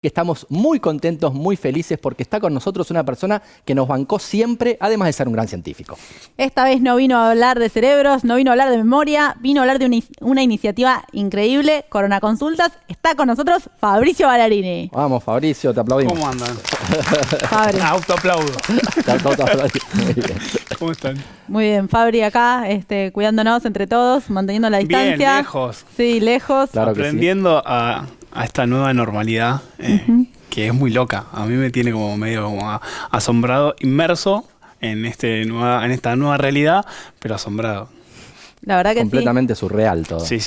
que estamos muy contentos, muy felices porque está con nosotros una persona que nos bancó siempre, además de ser un gran científico. Esta vez no vino a hablar de cerebros, no vino a hablar de memoria, vino a hablar de una iniciativa increíble, Corona Consultas. Está con nosotros Fabricio Ballarini. Vamos, Fabricio, te aplaudimos. ¿Cómo andan? Fabri. Autoaplaudo. Muy bien. ¿Cómo están? Muy bien, Fabri acá, cuidándonos entre todos, manteniendo la distancia. Bien, lejos. Sí, lejos. Claro que sí. Aprendiendo a esta nueva normalidad que es muy loca. A mí me tiene como medio como asombrado, inmerso en esta nueva realidad, pero asombrado. La verdad que completamente surreal todo. Sí.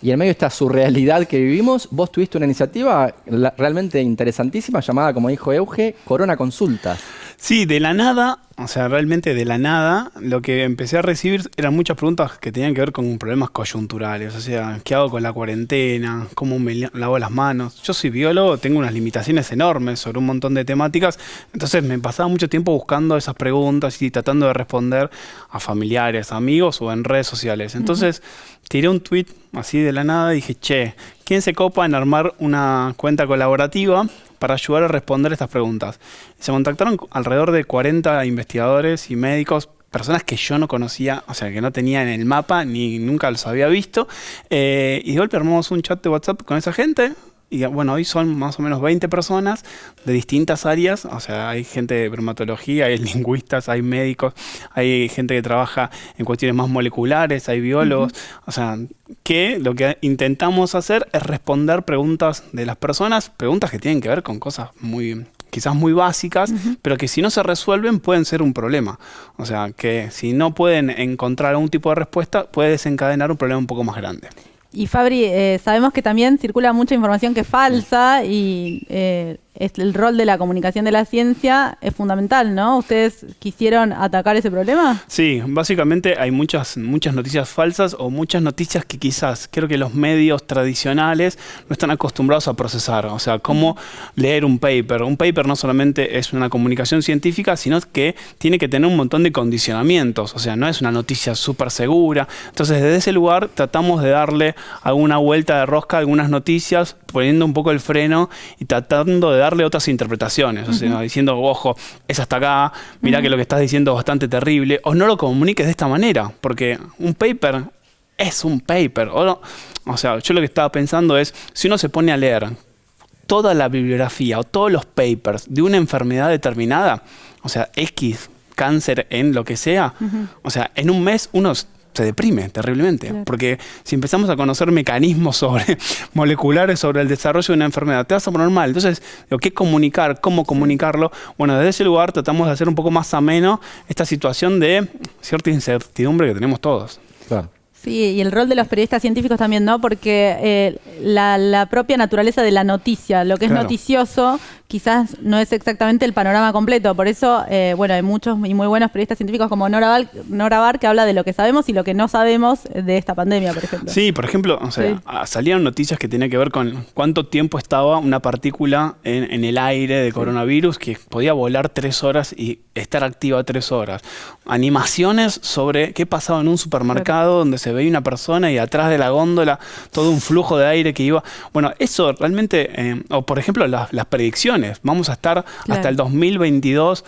Y en medio de esta surrealidad que vivimos, vos tuviste una iniciativa realmente interesantísima llamada, como dijo Euge, Corona Consultas. Sí, de la nada, o sea, realmente de la nada, lo que empecé a recibir eran muchas preguntas que tenían que ver con problemas coyunturales. O sea, ¿qué hago con la cuarentena? ¿Cómo me lavo las manos? Yo soy biólogo, tengo unas limitaciones enormes sobre un montón de temáticas. Entonces me pasaba mucho tiempo buscando esas preguntas y tratando de responder a familiares, amigos o en redes sociales. Entonces tiré un tweet así de la nada y dije, che, ¿quién se copa en armar una cuenta colaborativa para ayudar a responder estas preguntas? Se contactaron alrededor de 40 investigadores y médicos, personas que yo no conocía, o sea, que no tenía en el mapa ni nunca los había visto. Y de golpe armamos un chat de WhatsApp con esa gente. Y bueno, hoy son más o menos 20 personas de distintas áreas. O sea, hay gente de bromatología, hay lingüistas, hay médicos, hay gente que trabaja en cuestiones más moleculares, hay biólogos. O sea, que lo que intentamos hacer es responder preguntas de las personas, preguntas que tienen que ver con cosas quizás muy básicas, pero que si no se resuelven pueden ser un problema. O sea, que si no pueden encontrar algún tipo de respuesta, puede desencadenar un problema un poco más grande. Y Fabri, sabemos que también circula mucha información que es falsa y el rol de la comunicación de la ciencia es fundamental, ¿no? ¿Ustedes quisieron atacar ese problema? Sí, básicamente hay muchas noticias falsas o muchas noticias que quizás creo que los medios tradicionales no están acostumbrados a procesar. O sea, cómo leer un paper. Un paper no solamente es una comunicación científica, sino que tiene que tener un montón de condicionamientos. O sea, no es una noticia súper segura. Entonces, desde ese lugar tratamos de darle alguna vuelta de rosca a algunas noticias, poniendo un poco el freno y tratando de darle otras interpretaciones, o sea, diciendo, ojo, es hasta acá, mirá que lo que estás diciendo es bastante terrible, o no lo comuniques de esta manera, porque un paper es un paper. O sea, yo lo que estaba pensando es, si uno se pone a leer toda la bibliografía o todos los papers de una enfermedad determinada, o sea, X, cáncer en lo que sea, o sea, en un mes uno se deprime terriblemente, claro. Porque si empezamos a conocer mecanismos moleculares sobre el desarrollo de una enfermedad, te vas a poner mal. Entonces, ¿qué comunicar? ¿Cómo comunicarlo? Bueno, desde ese lugar tratamos de hacer un poco más ameno esta situación de cierta incertidumbre que tenemos todos. Claro. Sí, y el rol de los periodistas científicos también, ¿no? Porque la propia naturaleza de la noticia, lo que es noticioso, quizás no es exactamente el panorama completo. Por eso, hay muchos y muy buenos periodistas científicos como Nora Bar, que habla de lo que sabemos y lo que no sabemos de esta pandemia, por ejemplo. Sí, por ejemplo, o sea, salieron noticias que tenían que ver con cuánto tiempo estaba una partícula en el aire de coronavirus, que podía volar 3 horas y estar activa 3 horas. Animaciones sobre qué pasaba en un supermercado donde se veía una persona y atrás de la góndola todo un flujo de aire que iba. Bueno, eso realmente, o por ejemplo las predicciones, vamos a estar hasta el 2022.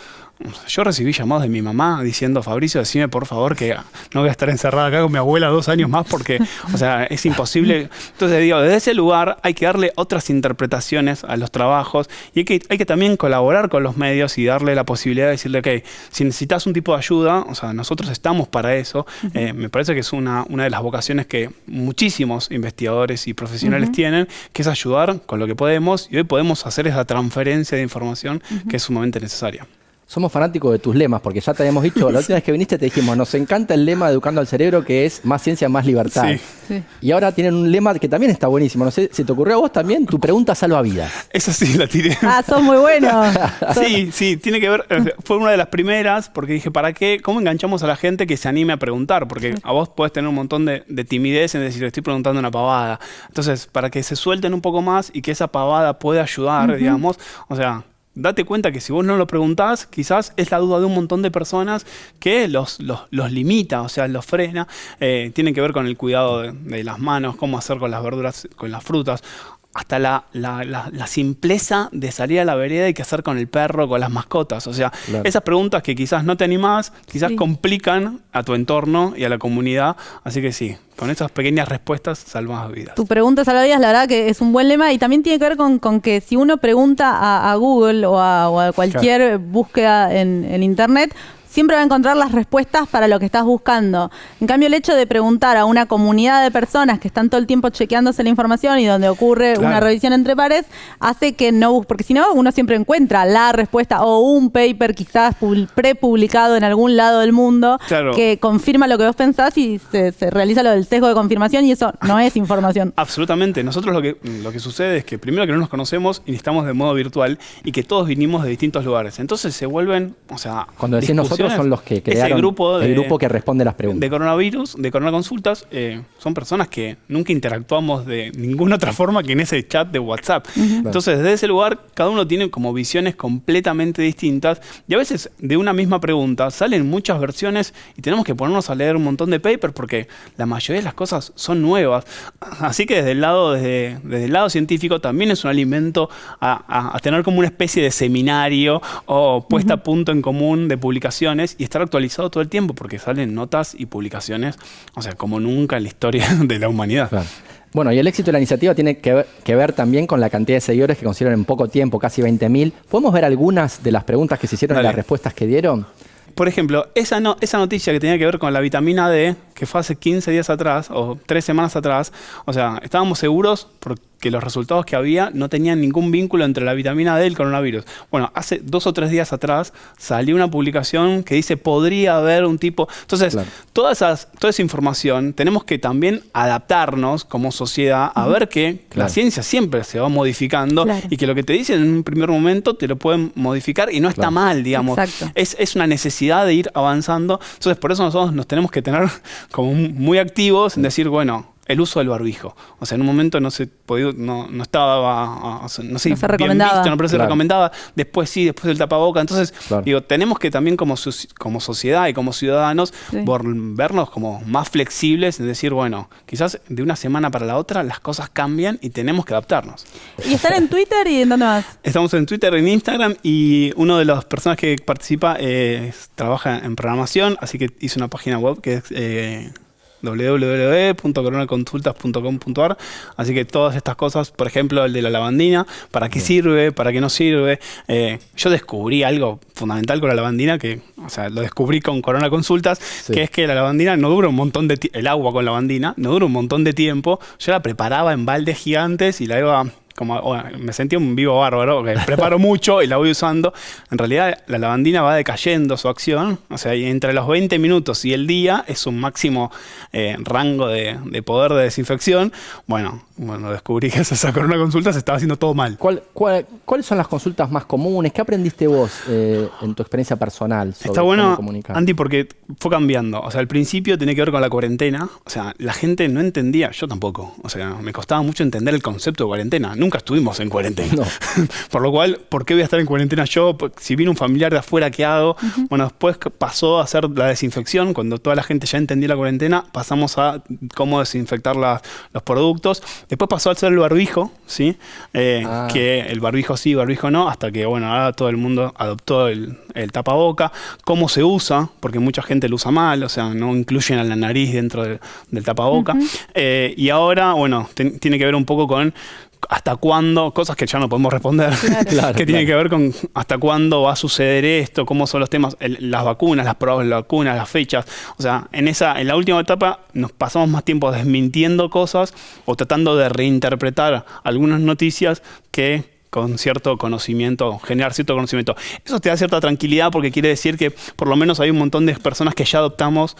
Yo recibí llamados de mi mamá diciendo, Fabricio, decime por favor que no voy a estar encerrada acá con mi abuela 2 años más porque, o sea, es imposible. Entonces digo, desde ese lugar hay que darle otras interpretaciones a los trabajos y hay que también colaborar con los medios y darle la posibilidad de decirle, ok, si necesitas un tipo de ayuda, o sea, nosotros estamos para eso. Me parece que es una de las vocaciones que muchísimos investigadores y profesionales tienen, que es ayudar con lo que podemos, y hoy podemos hacer esa transferencia de información que es sumamente necesaria. Somos fanáticos de tus lemas, porque ya te habíamos dicho, la última vez que viniste te dijimos, nos encanta el lema de Educando al Cerebro, que es más ciencia, más libertad. Sí. Y ahora tienen un lema que también está buenísimo. No sé, ¿se te ocurrió a vos también? Tu pregunta salva vidas. Esa sí la tiré. Ah, sos muy bueno. Sí, tiene que ver, fue una de las primeras, porque dije, ¿para qué? ¿Cómo enganchamos a la gente que se anime a preguntar? Porque a vos podés tener un montón de timidez en decir, estoy preguntando una pavada. Entonces, para que se suelten un poco más y que esa pavada pueda ayudar, digamos, o sea, date cuenta que si vos no lo preguntás, quizás es la duda de un montón de personas que los limita, o sea, los frena. Tiene que ver con el cuidado de las manos, cómo hacer con las verduras, con las frutas. hasta la simpleza de salir a la vereda y qué hacer con el perro, con las mascotas. O sea, esas preguntas que quizás no te animás, quizás complican a tu entorno y a la comunidad. Así que sí, con esas pequeñas respuestas salvas vidas. Tu pregunta salva vidas, la verdad que es un buen lema y también tiene que ver con que si uno pregunta a Google o a cualquier búsqueda en Internet, siempre va a encontrar las respuestas para lo que estás buscando. En cambio, el hecho de preguntar a una comunidad de personas que están todo el tiempo chequeándose la información y donde ocurre una revisión entre pares, hace que no... Porque si no, uno siempre encuentra la respuesta o un paper quizás prepublicado en algún lado del mundo que confirma lo que vos pensás y se realiza lo del sesgo de confirmación y eso no es información. Absolutamente. Nosotros lo que sucede es que primero que no nos conocemos y estamos de modo virtual y que todos vinimos de distintos lugares. Entonces se vuelven, o sea... Cuando decís nosotros son los que crearon el grupo que responde las preguntas. De coronavirus, de coronaconsultas, son personas que nunca interactuamos de ninguna otra forma que en ese chat de WhatsApp. Entonces, desde ese lugar, cada uno tiene como visiones completamente distintas y a veces de una misma pregunta salen muchas versiones y tenemos que ponernos a leer un montón de papers porque la mayoría de las cosas son nuevas. Así que desde el lado científico también es un alimento a tener como una especie de seminario o puesta a punto en común de publicaciones y estar actualizado todo el tiempo porque salen notas y publicaciones, o sea, como nunca en la historia de la humanidad. Claro. Bueno, y el éxito de la iniciativa tiene que ver también con la cantidad de seguidores que consiguieron en poco tiempo, casi 20.000. ¿Podemos ver algunas de las preguntas que se hicieron y las respuestas que dieron? Por ejemplo, esa noticia que tenía que ver con la vitamina D, que fue hace 15 días atrás o 3 semanas atrás, o sea, estábamos seguros porque los resultados que había no tenían ningún vínculo entre la vitamina D y el coronavirus. Bueno, hace 2 o 3 días atrás salió una publicación que dice podría haber un tipo... Entonces, toda esa información tenemos que también adaptarnos como sociedad a ver que la ciencia siempre se va modificando y que lo que te dicen en un primer momento te lo pueden modificar y no está mal, digamos. Es una necesidad de ir avanzando. Entonces, por eso nosotros nos tenemos que tener como muy activos en decir, bueno, el uso del barbijo. O sea, en un momento no se podía, no estaba, no sé, bien visto, no se recomendaba. Después sí, después el tapaboca. Entonces, digo, tenemos que también como sociedad y como ciudadanos vernos como más flexibles, en decir, bueno, quizás de una semana para la otra las cosas cambian y tenemos que adaptarnos. ¿Y estar en Twitter y en dónde más? Estamos en Twitter, en Instagram y una de las personas que participa trabaja en programación, así que hizo una página web que es www.coronaconsultas.com.ar. Así que todas estas cosas, por ejemplo el de la lavandina, ¿para qué sirve? ¿Para qué no sirve? Yo descubrí algo fundamental con la lavandina que, o sea, lo descubrí con Corona Consultas, que es que la lavandina no dura un montón de tiempo, el agua con lavandina no dura un montón de tiempo. Yo la preparaba en baldes gigantes y la iba... me sentí un vivo bárbaro, que preparo mucho y la voy usando. En realidad la lavandina va decayendo su acción, o sea, entre los 20 minutos y el día es un máximo rango de poder de desinfección. Bueno, descubrí que esa Corona Consulta se estaba haciendo todo mal. ¿Cuáles son las consultas más comunes? ¿Qué aprendiste vos en tu experiencia personal sobre Está bueno, cómo comunicar? Andy, porque fue cambiando. O sea, al principio tenía que ver con la cuarentena. O sea, la gente no entendía, yo tampoco. O sea, me costaba mucho entender el concepto de cuarentena. Nunca estuvimos en cuarentena. No. Por lo cual, ¿por qué voy a estar en cuarentena yo? Si viene un familiar de afuera, ¿qué hago? Bueno, después pasó a hacer la desinfección. Cuando toda la gente ya entendía la cuarentena, pasamos a cómo desinfectar los productos. Después pasó a hacer el barbijo, ¿sí? Que el barbijo sí, barbijo no, hasta que, bueno, ahora todo el mundo adoptó el tapaboca. Cómo se usa, porque mucha gente lo usa mal, o sea, no incluyen a la nariz dentro del tapaboca. Y ahora, bueno, tiene que ver un poco con hasta cuándo, cosas que ya no podemos responder, que tiene que ver con hasta cuándo va a suceder esto, cómo son los temas, las vacunas, las pruebas de vacunas, las fechas. O sea, en la última etapa nos pasamos más tiempo desmintiendo cosas o tratando de reinterpretar algunas noticias que con cierto conocimiento, generar cierto conocimiento. Eso te da cierta tranquilidad porque quiere decir que por lo menos hay un montón de personas que ya adoptamos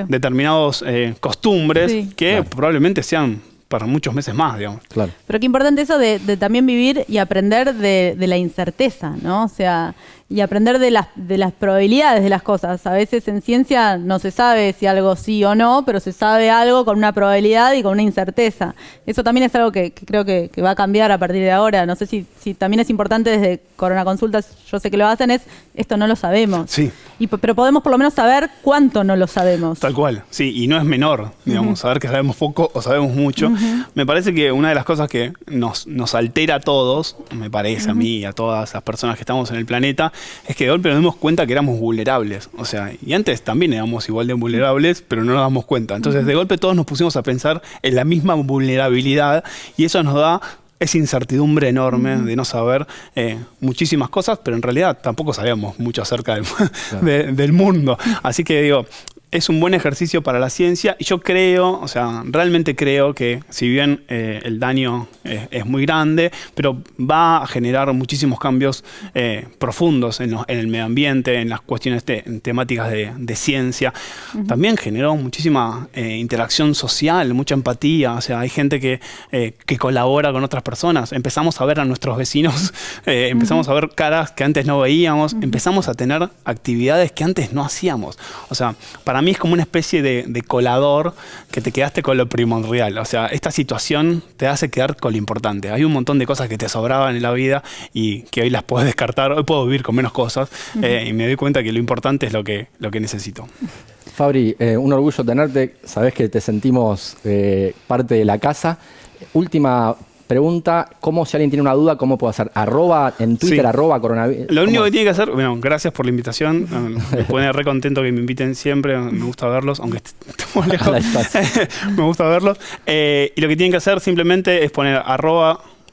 determinados costumbres que probablemente sean para muchos meses más, digamos. Pero qué importante eso de también vivir y aprender de la incerteza, ¿no? O sea, y aprender de las probabilidades de las cosas. A veces en ciencia no se sabe si algo sí o no, pero se sabe algo con una probabilidad y con una incerteza. Eso también es algo que creo que va a cambiar a partir de ahora. No sé si también es importante desde Corona Consultas, yo sé que lo hacen, esto no lo sabemos. Sí. Pero podemos por lo menos saber cuánto no lo sabemos. Tal cual, sí, y no es menor, digamos, saber que sabemos poco o sabemos mucho. Me parece que una de las cosas que nos altera a todos, me parece a mí y a todas las personas que estamos en el planeta, es que de golpe nos dimos cuenta que éramos vulnerables. O sea, y antes también éramos igual de vulnerables, pero no nos damos cuenta. Entonces, de golpe todos nos pusimos a pensar en la misma vulnerabilidad y eso nos da esa incertidumbre enorme de no saber muchísimas cosas, pero en realidad tampoco sabíamos mucho acerca del mundo. Así que digo, es un buen ejercicio para la ciencia y yo creo, o sea, realmente creo que si bien el daño es muy grande, pero va a generar muchísimos cambios profundos en el medio ambiente, en las cuestiones temáticas de ciencia. También generó muchísima interacción social, mucha empatía, o sea, hay gente que colabora con otras personas. Empezamos a ver a nuestros vecinos, empezamos a ver caras que antes no veíamos, empezamos a tener actividades que antes no hacíamos. O sea, para mí es como una especie de colador que te quedaste con lo primordial. O sea, esta situación te hace quedar con lo importante. Hay un montón de cosas que te sobraban en la vida y que hoy las puedes descartar. Hoy puedo vivir con menos cosas y me doy cuenta que lo importante es lo que necesito. Fabri, un orgullo tenerte. Sabés que te sentimos parte de la casa. Última pregunta, ¿cómo si alguien tiene una duda, cómo puedo hacer? En Twitter, sí. ¡coronavirus! Lo único que tiene que hacer, bueno, gracias por la invitación. Me pone re contento que me inviten siempre. Me gusta verlos, aunque estemos lejos. Me gusta verlos. Y lo que tienen que hacer simplemente es poner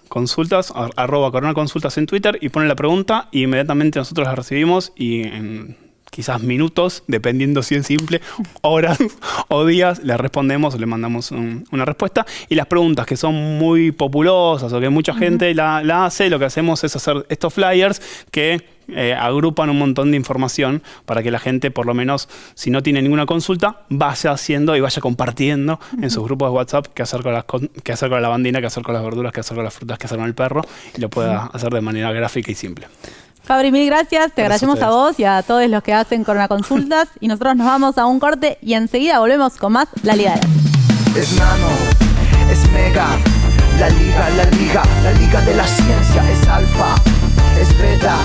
@consultas, @coronaconsultas en Twitter y poner la pregunta y inmediatamente nosotros la recibimos y en quizás minutos, dependiendo si es simple, horas o días, le respondemos o le mandamos una respuesta. Y las preguntas que son muy populosas o que mucha gente la hace, lo que hacemos es hacer estos flyers que agrupan un montón de información para que la gente, por lo menos, si no tiene ninguna consulta, vaya haciendo y vaya compartiendo en sus grupos de WhatsApp qué hacer con la lavandina, qué hacer con las verduras, qué hacer con las frutas, qué hacer con el perro, y lo pueda hacer de manera gráfica y simple. Fabri, mil gracias. Te agradecemos a vos y a todos los que hacen Corona Consultas. Y nosotros nos vamos a un corte y enseguida volvemos con más La Liga de la Ciencia. Es nano, es mega, la liga de la ciencia es alfa, es beta.